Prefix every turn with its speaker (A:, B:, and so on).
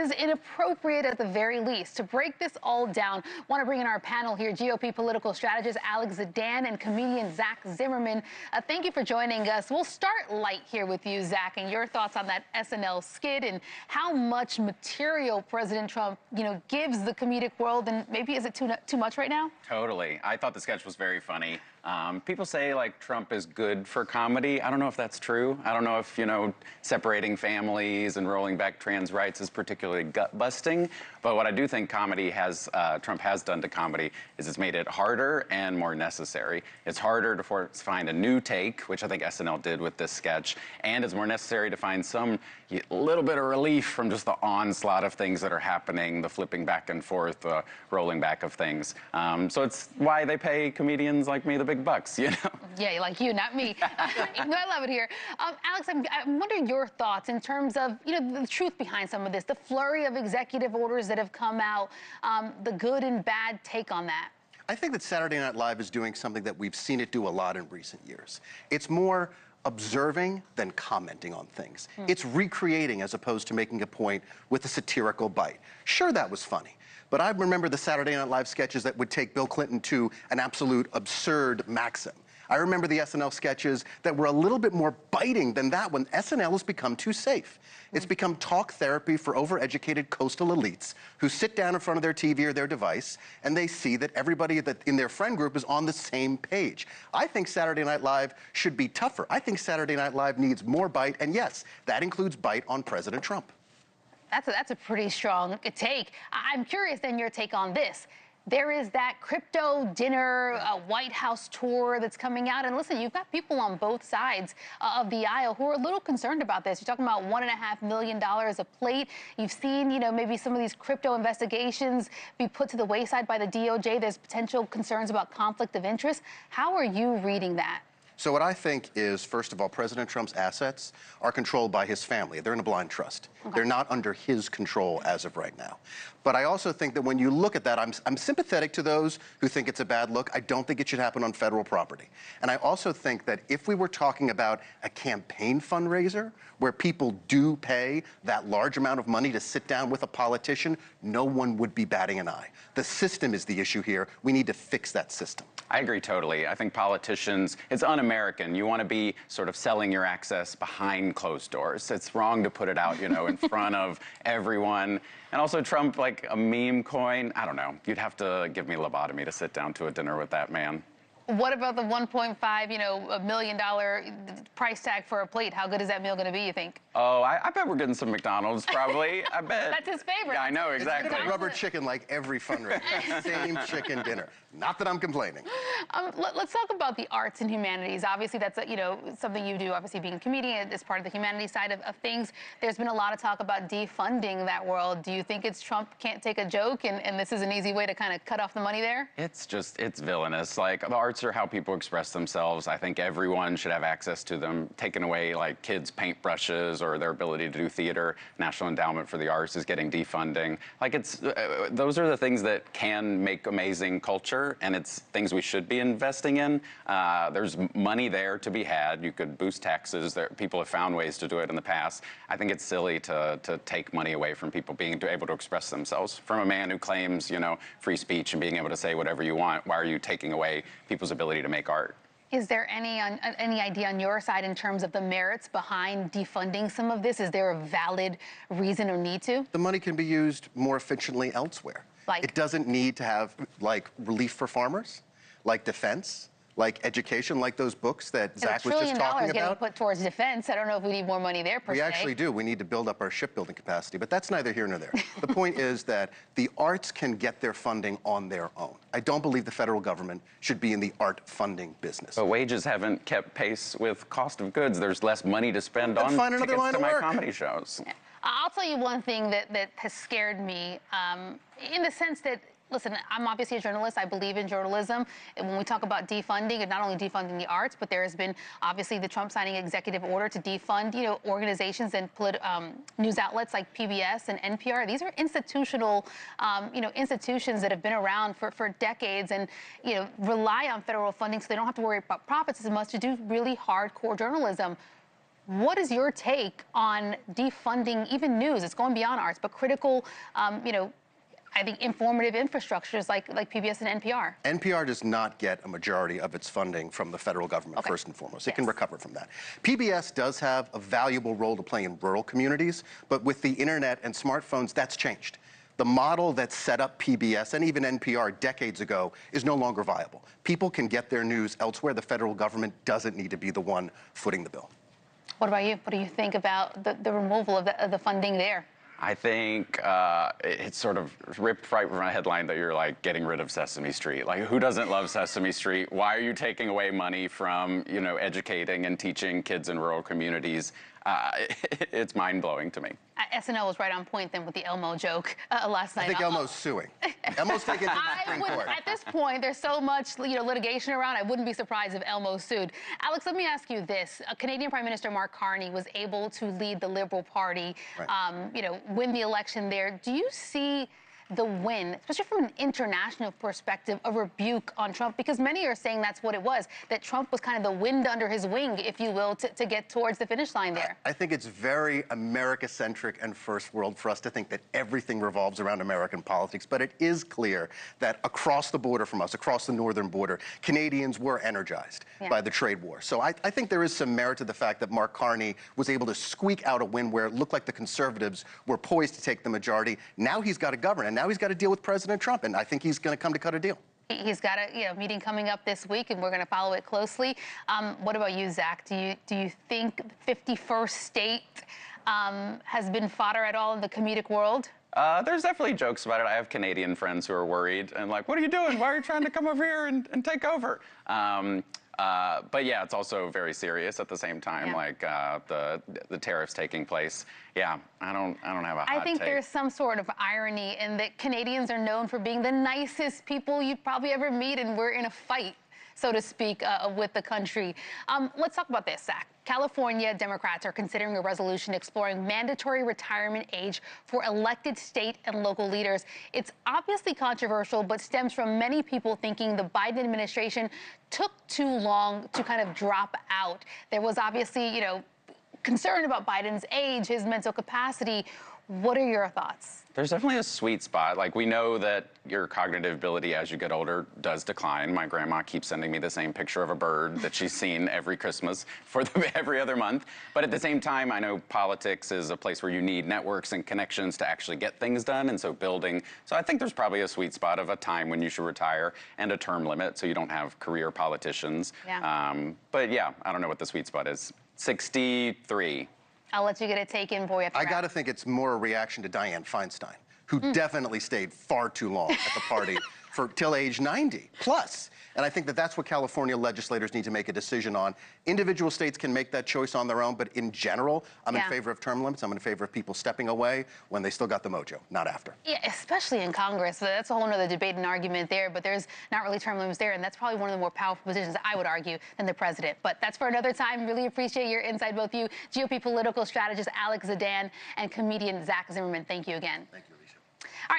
A: is inappropriate at the very least. To break this all down, I want to bring in our panel here, GOP political strategist Alex Zdan and comedian Zach Zimmerman. Thank you for joining us. We'll start light here with you, Zach, and your thoughts on that SNL skit and how much material President Trump, gives the comedic world, and maybe is it too much right now?
B: Totally. I thought the sketch was very funny. People say, Trump is good for comedy. I don't know if that's true. I don't know if, separating families and rolling back trans rights is particularly gut-busting. But what I do think Trump has done to comedy is it's made it harder and more necessary. It's harder to find a new take, which I think SNL did with this sketch, and it's more necessary to find some little bit of relief from just the onslaught of things that are happening, the flipping back and forth, the rolling back of things. So it's why they pay comedians like me the big bucks,
A: Yeah, like you, not me. I love it here. Alex, I'm wondering your thoughts in terms of, the truth behind some of this, the flurry of executive orders that have come out, the good and bad take on that.
C: I think that Saturday Night Live is doing something that we've seen it do a lot in recent years. It's more observing than commenting on things. It's recreating as opposed to making a point with a satirical bite. Sure, that was funny. But I remember the Saturday Night Live sketches that would take Bill Clinton to an absolute absurd maxim. I remember the SNL sketches that were a little bit more biting than that when SNL has become too safe. It's become talk therapy for overeducated coastal elites who sit down in front of their TV or their device and they see that everybody in their friend group is on the same page. I think Saturday Night Live should be tougher. I think Saturday Night Live needs more bite, and yes, that includes bite on President Trump.
A: That's a pretty strong take. I'm curious then your take on this. There is that crypto dinner, White House tour that's coming out. And listen, you've got people on both sides of the aisle who are a little concerned about this. You're talking about $1.5 million a plate. You've seen, maybe some of these crypto investigations be put to the wayside by the DOJ. There's potential concerns about conflict of interest. How are you reading that?
C: So what I think is, first of all, President Trump's assets are controlled by his family. They're in a blind trust. Okay. They're not under his control as of right now. But I also think that when you look at that, I'm sympathetic to those who think it's a bad look. I don't think it should happen on federal property. And I also think that if we were talking about a campaign fundraiser where people do pay that large amount of money to sit down with a politician, no one would be batting an eye. The system is the issue here. We need to fix that system.
B: I agree totally. I think politicians, it's un-American. You want to be sort of selling your access behind closed doors. It's wrong to put it out, in front of everyone. And also Trump, like a meme coin, I don't know. You'd have to give me a lobotomy to sit down to a dinner with that man.
A: What about the $1.5 million price tag for a plate? How good is that meal going to be, you think?
B: Oh, I bet we're getting some McDonald's, probably. I bet.
A: That's his favorite.
B: Yeah, I know, exactly.
C: It's rubber chicken like every fundraiser. Same chicken dinner. Not that I'm complaining.
A: Let's talk about the arts and humanities. Obviously, that's something you do, obviously being a comedian as part of the humanities side of things. There's been a lot of talk about defunding that world. Do you think it's Trump can't take a joke and this is an easy way to kind of cut off the money there?
B: It's villainous. Like, the arts are how people express themselves. I think everyone should have access to them. Taking away, kids' paintbrushes or their ability to do theater. National Endowment for the Arts is getting defunding. Those are the things that can make amazing culture, and it's things we should be investing in. There's money there to be had. You could boost taxes. People have found ways to do it in the past. I think it's silly to take money away from people being able to express themselves. From a man who claims, free speech and being able to say whatever you want, why are you taking away people's ability to make art?
A: Is there any idea on your side in terms of the merits behind defunding some of this? Is there a valid reason or need to?
C: The money can be used more efficiently elsewhere. It doesn't need to have, relief for farmers, defense, education, those books that Zach was just talking about.
A: $1 trillion getting put towards defense. I don't know if we need more money there, per se.
C: We actually do. We need to build up our shipbuilding capacity, but that's neither here nor there. The point is that the arts can get their funding on their own. I don't believe the federal government should be in the art funding business.
B: But wages haven't kept pace with cost of goods. There's less money to spend on tickets to my comedy shows.
A: I'll tell you one thing that has scared me, in the sense that, listen, I'm obviously a journalist. I believe in journalism. And when we talk about defunding, and not only defunding the arts, but there has been obviously the Trump signing executive order to defund, organizations and news outlets like PBS and NPR. These are institutional, institutions that have been around for decades and, rely on federal funding so they don't have to worry about profits as much to do really hardcore journalism. What is your take on defunding even news? It's going beyond arts, but critical, I think informative infrastructures like PBS and NPR.
C: NPR does not get a majority of its funding from the federal government, first and foremost. It can recover from that. PBS does have a valuable role to play in rural communities, but with the internet and smartphones, that's changed. The model that set up PBS and even NPR decades ago is no longer viable. People can get their news elsewhere. The federal government doesn't need to be the one footing the bill.
A: What about you? What do you think about the removal of the funding there?
B: I think it's sort of ripped right from a headline that you're like getting rid of Sesame Street. Like, who doesn't love Sesame Street? Why are you taking away money from, educating and teaching kids in rural communities? It's mind-blowing to me.
A: SNL was right on point then with the Elmo joke last night.
C: I think Elmo's suing. Elmo's taking it to the Supreme Court.
A: At this point, there's so much litigation around, I wouldn't be surprised if Elmo sued. Alex, let me ask you this. Canadian Prime Minister Mark Carney was able to lead the Liberal Party, win the election there. Do you see the win, especially from an international perspective, a rebuke on Trump? Because many are saying that's what it was, that Trump was kind of the wind under his wing, if you will, to get towards the finish line there.
C: I think it's very America-centric and first world for us to think that everything revolves around American politics, but it is clear that across the border from us, across the northern border, Canadians were energized by the trade war. So I think there is some merit to the fact that Mark Carney was able to squeak out a win where it looked like the Conservatives were poised to take the majority. Now he's got to govern, and now he's got to deal with President Trump, and I think he's going to come to cut a deal.
A: He's got a meeting coming up this week, and we're going to follow it closely. What about you, Zach? Do you think 51st state has been fodder at all in the comedic world?
B: There's definitely jokes about it. I have Canadian friends who are worried and like, what are you doing? Why are you trying to come over here and take over? But yeah, it's also very serious at the same time, like the tariffs taking place. Yeah, I don't have a hot
A: I think
B: take.
A: there's some sort of irony in that Canadians are known for being the nicest people you'd probably ever meet, and we're in a fight, so to speak, with the country. Let's talk about this, Zach. California Democrats are considering a resolution exploring mandatory retirement age for elected state and local leaders. It's obviously controversial, but stems from many people thinking the Biden administration took too long to kind of drop out. There was obviously, concern about Biden's age, his mental capacity. What are your thoughts?
B: There's definitely a sweet spot. Like, we know that your cognitive ability as you get older does decline. My grandma keeps sending me the same picture of a bird that she's seen every Christmas for every other month. But at the same time, I know politics is a place where you need networks and connections to actually get things done, and so building. So I think there's probably a sweet spot of a time when you should retire and a term limit so you don't have career politicians. But yeah, I don't know what the sweet spot is. 63.
A: I'll let you get it taken, boy.
C: I got to think it's more a reaction to Dianne Feinstein, who definitely stayed far too long at the party till age 90 plus. And I think that that's what California legislators need to make a decision on. Individual states can make that choice on their own, but in general, I'm in favor of term limits. I'm in favor of people stepping away when they still got the mojo, not after. Yeah,
A: especially in Congress. That's a whole other debate and argument there, but there's not really term limits there, and that's probably one of the more powerful positions, I would argue, than the president. But that's for another time. Really appreciate your insight, both you, GOP political strategist Alex Zdan, and comedian Zach Zimmerman. Thank you again.
C: Thank you.